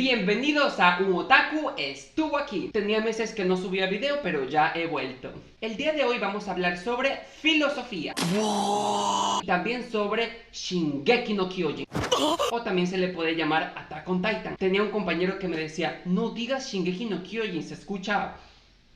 Bienvenidos a Un Otaku Estuvo Aquí. Tenía meses que no subía video, pero ya he vuelto. El día de hoy vamos a hablar sobre filosofía. Y también sobre Shingeki no Kyojin. O también se le puede llamar Attack on Titan. Tenía un compañero que me decía, no digas Shingeki no Kyojin, se escucha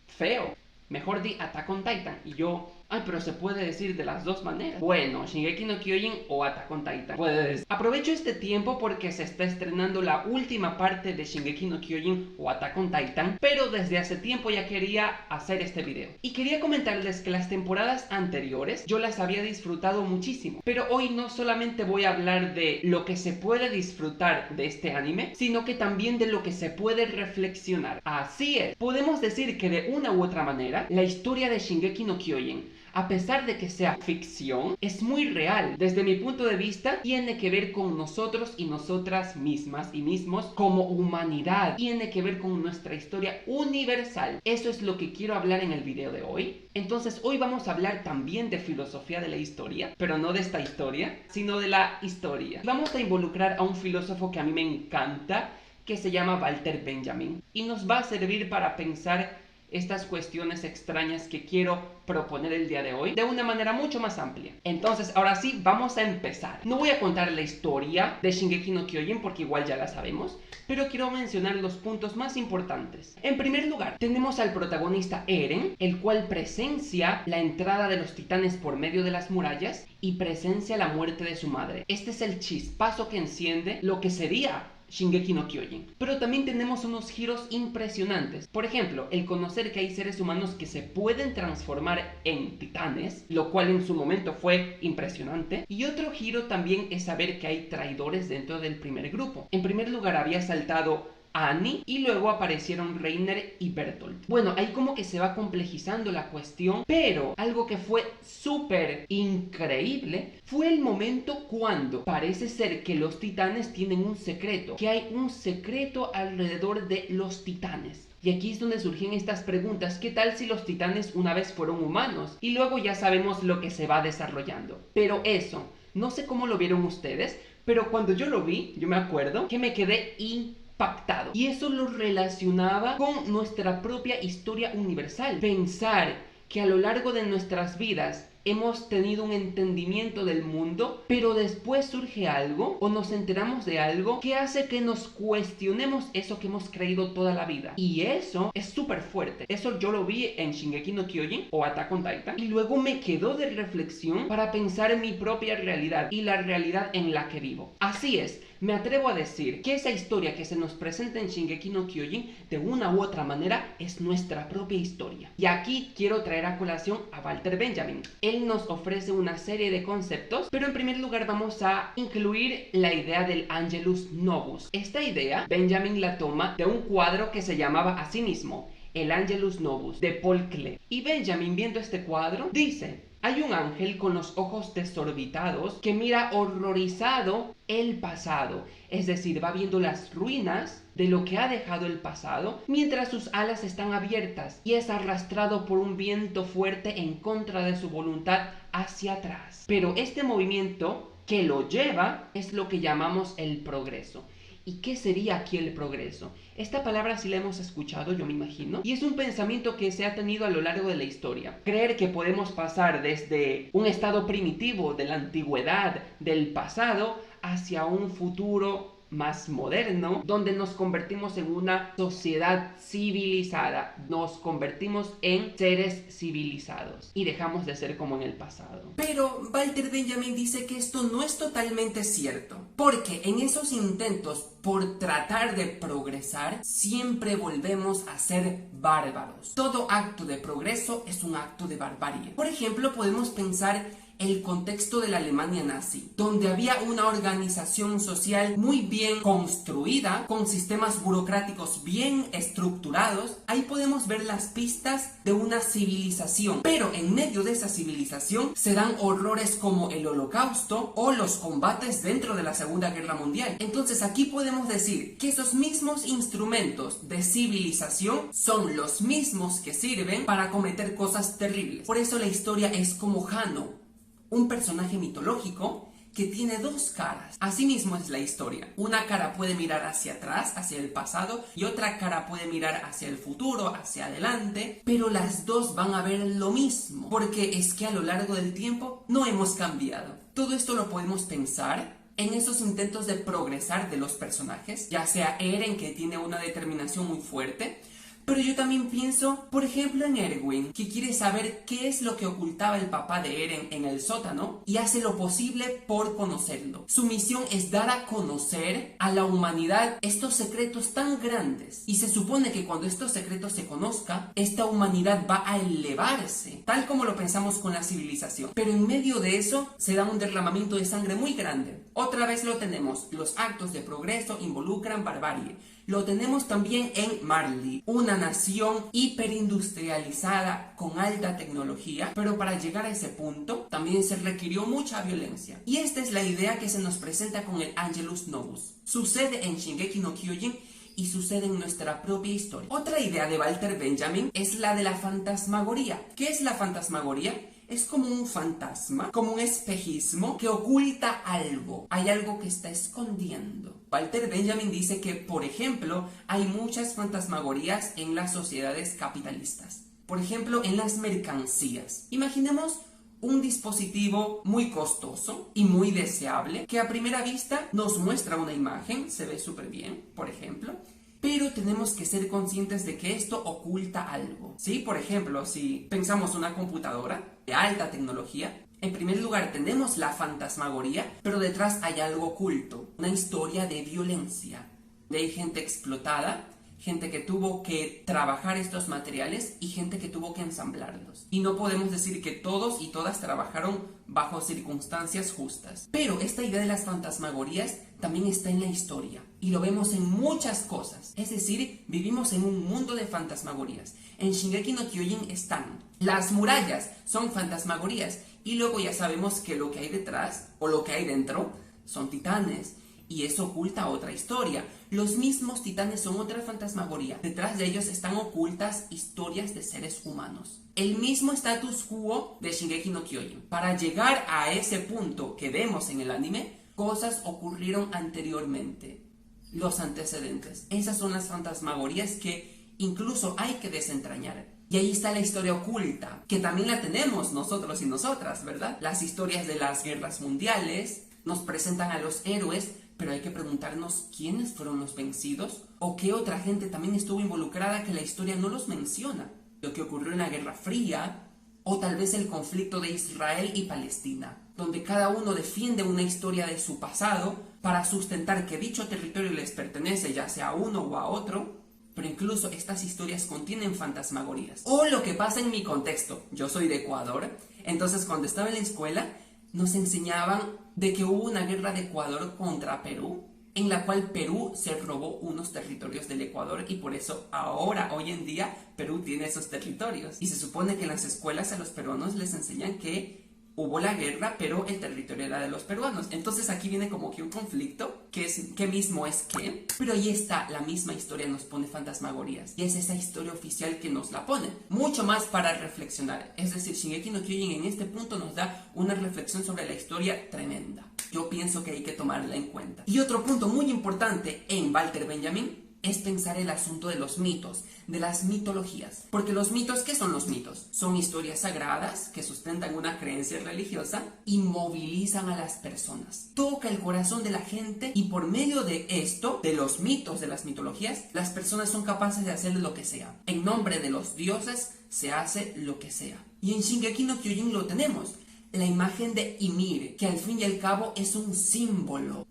feo. Mejor di Attack on Titan. Y yo, pero se puede decir de las dos maneras. Bueno, Shingeki no Kyojin o Attack on Titan. Puede decir. Aprovecho este tiempo porque se está estrenando la última parte de Shingeki no Kyojin o Attack on Titan, pero desde hace tiempo ya quería hacer este video. Y quería comentarles que las temporadas anteriores yo las había disfrutado muchísimo. Pero hoy no solamente voy a hablar de lo que se puede disfrutar de este anime, sino que también de lo que se puede reflexionar. Así es, podemos decir que de una u otra manera, la historia de Shingeki no Kyojin, a pesar de que sea ficción, es muy real. Desde mi punto de vista, tiene que ver con nosotros y nosotras mismas y mismos como humanidad. Tiene que ver con nuestra historia universal. Eso es lo que quiero hablar en el video de hoy. Entonces, hoy vamos a hablar también de filosofía de la historia, pero no de esta historia, sino de la historia. Vamos a involucrar a un filósofo que a mí me encanta, que se llama Walter Benjamin, y nos va a servir para pensar estas cuestiones extrañas que quiero proponer el día de hoy de una manera mucho más amplia. Entonces, ahora sí, vamos a empezar. No voy a contar la historia de Shingeki no Kyojin porque igual ya la sabemos, pero quiero mencionar los puntos más importantes. En primer lugar, tenemos al protagonista Eren, el cual presencia la entrada de los titanes por medio de las murallas y presencia la muerte de su madre. Este es el chispazo que enciende lo que sería Shingeki no Kyojin. Pero también tenemos unos giros impresionantes. Por ejemplo, el conocer que hay seres humanos que se pueden transformar en titanes, lo cual en su momento fue impresionante. Y otro giro también es saber que hay traidores dentro del primer grupo. En primer lugar había saltado Annie y luego aparecieron Reiner y Bertolt. Bueno, ahí como que se va complejizando la cuestión, pero algo que fue súper increíble fue el momento cuando parece ser que los titanes tienen un secreto, que hay un secreto alrededor de los titanes. Y aquí es donde surgen estas preguntas. ¿Qué tal si los titanes una vez fueron humanos? Y luego ya sabemos lo que se va desarrollando. Pero eso, no sé cómo lo vieron ustedes, pero cuando yo lo vi, yo me acuerdo que me quedé impactado. Y eso lo relacionaba con nuestra propia historia universal. Pensar que a lo largo de nuestras vidas hemos tenido un entendimiento del mundo, pero después surge algo o nos enteramos de algo que hace que nos cuestionemos eso que hemos creído toda la vida. Y eso es súper fuerte. Eso yo lo vi en Shingeki no Kyojin o Attack on Titan y luego me quedó de reflexión para pensar en mi propia realidad y la realidad en la que vivo. Así es, me atrevo a decir que esa historia que se nos presenta en Shingeki no Kyojin de una u otra manera es nuestra propia historia. Y aquí quiero traer a colación a Walter Benjamin. Él nos ofrece una serie de conceptos, pero en primer lugar vamos a incluir la idea del Angelus Novus. Esta idea, Benjamin la toma de un cuadro que se llamaba a sí mismo el Angelus Novus de Paul Klee. Y Benjamin, viendo este cuadro, dice: hay un ángel con los ojos desorbitados que mira horrorizado el pasado, es decir, va viendo las ruinas de lo que ha dejado el pasado, mientras sus alas están abiertas y es arrastrado por un viento fuerte en contra de su voluntad hacia atrás. Pero este movimiento que lo lleva es lo que llamamos el progreso. ¿Y qué sería aquí el progreso? Esta palabra sí la hemos escuchado, yo me imagino, y es un pensamiento que se ha tenido a lo largo de la historia. Creer que podemos pasar desde un estado primitivo de la antigüedad, del pasado, hacia un futuro más moderno, donde nos convertimos en una sociedad civilizada, nos convertimos en seres civilizados y dejamos de ser como en el pasado. Pero Walter Benjamin dice que esto no es totalmente cierto, porque en esos intentos por tratar de progresar, siempre volvemos a ser bárbaros. Todo acto de progreso es un acto de barbarie. Por ejemplo, podemos pensar el contexto de la Alemania nazi, donde había una organización social muy bien construida, con sistemas burocráticos bien estructurados. Ahí podemos ver las pistas de una civilización, pero en medio de esa civilización se dan horrores como el Holocausto o los combates dentro de la Segunda Guerra Mundial. Entonces aquí podemos decir que esos mismos instrumentos de civilización son los mismos que sirven para cometer cosas terribles. Por eso la historia es como Hanno, un personaje mitológico que tiene dos caras. Asimismo es la historia. Una cara puede mirar hacia atrás, hacia el pasado, y otra cara puede mirar hacia el futuro, hacia adelante, pero las dos van a ver lo mismo, porque es que a lo largo del tiempo no hemos cambiado. Todo esto lo podemos pensar en esos intentos de progresar de los personajes, ya sea Eren, que tiene una determinación muy fuerte, pero yo también pienso, por ejemplo, en Erwin, que quiere saber qué es lo que ocultaba el papá de Eren en el sótano y hace lo posible por conocerlo. Su misión es dar a conocer a la humanidad estos secretos tan grandes. Y se supone que cuando estos secretos se conozcan, esta humanidad va a elevarse, tal como lo pensamos con la civilización. Pero en medio de eso se da un derramamiento de sangre muy grande. Otra vez lo tenemos, los actos de progreso involucran barbarie. Lo tenemos también en Marley, una nación hiperindustrializada con alta tecnología, pero para llegar a ese punto también se requirió mucha violencia. Y esta es la idea que se nos presenta con el Angelus Novus. Sucede en Shingeki no Kyojin y sucede en nuestra propia historia. Otra idea de Walter Benjamin es la de la fantasmagoría. ¿Qué es la fantasmagoría? Es como un fantasma, como un espejismo que oculta algo. Hay algo que está escondiendo. Walter Benjamin dice que, por ejemplo, hay muchas fantasmagorías en las sociedades capitalistas. Por ejemplo, en las mercancías. Imaginemos un dispositivo muy costoso y muy deseable que a primera vista nos muestra una imagen, se ve súper bien, por ejemplo, pero tenemos que ser conscientes de que esto oculta algo, ¿sí? Por ejemplo, si pensamos una computadora de alta tecnología, en primer lugar tenemos la fantasmagoría, pero detrás hay algo oculto, una historia de violencia, de gente explotada, gente que tuvo que trabajar estos materiales y gente que tuvo que ensamblarlos. Y no podemos decir que todos y todas trabajaron bajo circunstancias justas. Pero esta idea de las fantasmagorías también está en la historia y lo vemos en muchas cosas. Es decir, vivimos en un mundo de fantasmagorías. En Shingeki no Kyojin están las murallas, son fantasmagorías, y luego ya sabemos que lo que hay detrás o lo que hay dentro son titanes. Y eso oculta otra historia. Los mismos titanes son otra fantasmagoría. Detrás de ellos están ocultas historias de seres humanos. El mismo status quo de Shingeki no Kyojin. Para llegar a ese punto que vemos en el anime, cosas ocurrieron anteriormente. Los antecedentes. Esas son las fantasmagorías que incluso hay que desentrañar. Y ahí está la historia oculta, que también la tenemos nosotros y nosotras, ¿verdad? Las historias de las guerras mundiales nos presentan a los héroes, pero hay que preguntarnos quiénes fueron los vencidos o qué otra gente también estuvo involucrada que la historia no los menciona. Lo que ocurrió en la Guerra Fría o tal vez el conflicto de Israel y Palestina, donde cada uno defiende una historia de su pasado para sustentar que dicho territorio les pertenece ya sea a uno o a otro. Pero incluso estas historias contienen fantasmagorías. O lo que pasa en mi contexto. Yo soy de Ecuador, entonces cuando estaba en la escuela nos enseñaban de que hubo una guerra de Ecuador contra Perú, en la cual Perú se robó unos territorios del Ecuador y por eso ahora, hoy en día, Perú tiene esos territorios. Y se supone que en las escuelas a los peruanos les enseñan que hubo la guerra, pero el territorio era de los peruanos. Entonces aquí viene como que un conflicto, que es qué mismo es qué. Pero ahí está, la misma historia nos pone fantasmagorías. Y es esa historia oficial que nos la pone. Mucho más para reflexionar. Es decir, Shingeki no Kyojin en este punto nos da una reflexión sobre la historia tremenda. Yo pienso que hay que tomarla en cuenta. Y otro punto muy importante en Walter Benjamin es pensar el asunto de los mitos, de las mitologías. Porque los mitos, ¿qué son los mitos? Son historias sagradas que sustentan una creencia religiosa y movilizan a las personas. Toca el corazón de la gente y por medio de esto, de los mitos, de las mitologías, las personas son capaces de hacer lo que sea. En nombre de los dioses se hace lo que sea. Y en Shingeki no Kyojin lo tenemos. La imagen de Ymir, que al fin y al cabo es un símbolo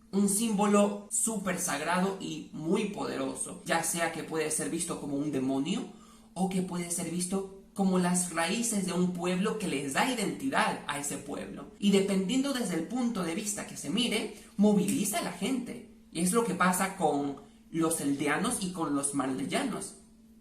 súper sagrado y muy poderoso, ya sea que puede ser visto como un demonio o que puede ser visto como las raíces de un pueblo que les da identidad a ese pueblo. Y dependiendo desde el punto de vista que se mire, moviliza a la gente. Y es lo que pasa con los eldianos y con los marleyanos.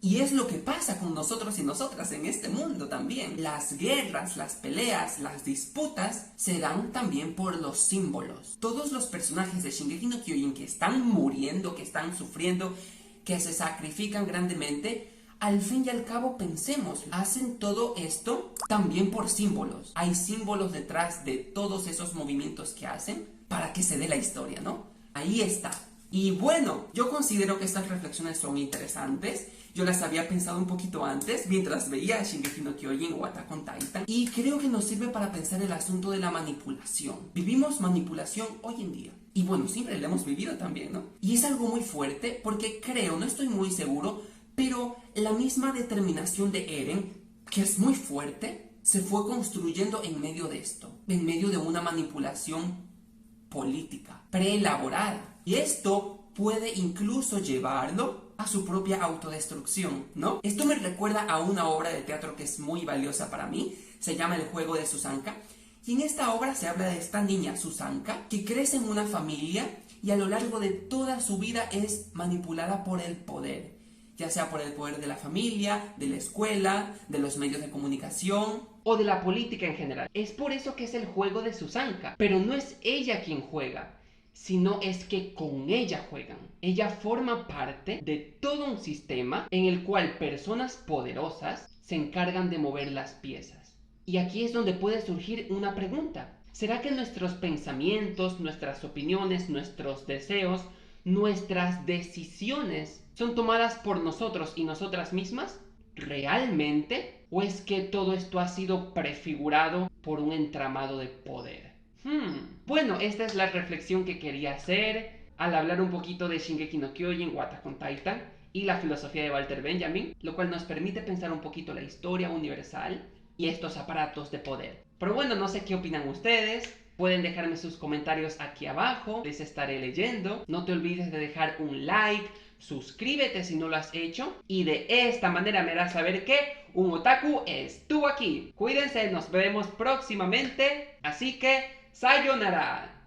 Y es lo que pasa con nosotros y nosotras en este mundo también. Las guerras, las peleas, las disputas se dan también por los símbolos. Todos los personajes de Shingeki no Kyojin que están muriendo, que están sufriendo, que se sacrifican grandemente, al fin y al cabo pensemos, hacen todo esto también por símbolos. Hay símbolos detrás de todos esos movimientos que hacen para que se dé la historia, ¿no? Ahí está. Y bueno, yo considero que estas reflexiones son interesantes. Yo las había pensado un poquito antes, mientras veía Shingeki no Kyojin o Attack on Titan. Y creo que nos sirve para pensar el asunto de la manipulación. Vivimos manipulación hoy en día. Y bueno, siempre la hemos vivido también, ¿no? Y es algo muy fuerte porque creo, no estoy muy seguro, pero la misma determinación de Eren, que es muy fuerte, se fue construyendo en medio de esto, en medio de una manipulación política, preelaborada. Y esto puede incluso llevarlo a su propia autodestrucción, ¿no? Esto me recuerda a una obra de teatro que es muy valiosa para mí, se llama El juego de Susanka, y en esta obra se habla de esta niña, Susanka, que crece en una familia y a lo largo de toda su vida es manipulada por el poder, ya sea por el poder de la familia, de la escuela, de los medios de comunicación o de la política en general. Es por eso que es el juego de Susanka, pero no es ella quien juega, sino es que con ella juegan. Ella forma parte de todo un sistema en el cual personas poderosas se encargan de mover las piezas. Y aquí es donde puede surgir una pregunta. ¿Será que nuestros pensamientos, nuestras opiniones, nuestros deseos, nuestras decisiones son tomadas por nosotros y nosotras mismas? ¿Realmente? ¿O es que todo esto ha sido prefigurado por un entramado de poder? Bueno, esta es la reflexión que quería hacer al hablar un poquito de Shingeki no Kyojin o Attack on Titan y la filosofía de Walter Benjamin, lo cual nos permite pensar un poquito la historia universal y estos aparatos de poder. Pero bueno, no sé qué opinan ustedes. Pueden dejarme sus comentarios aquí abajo, les estaré leyendo. No te olvides de dejar un like, suscríbete si no lo has hecho y de esta manera me harás saber que un otaku estuvo aquí. Cuídense, nos vemos próximamente, así que sayonara.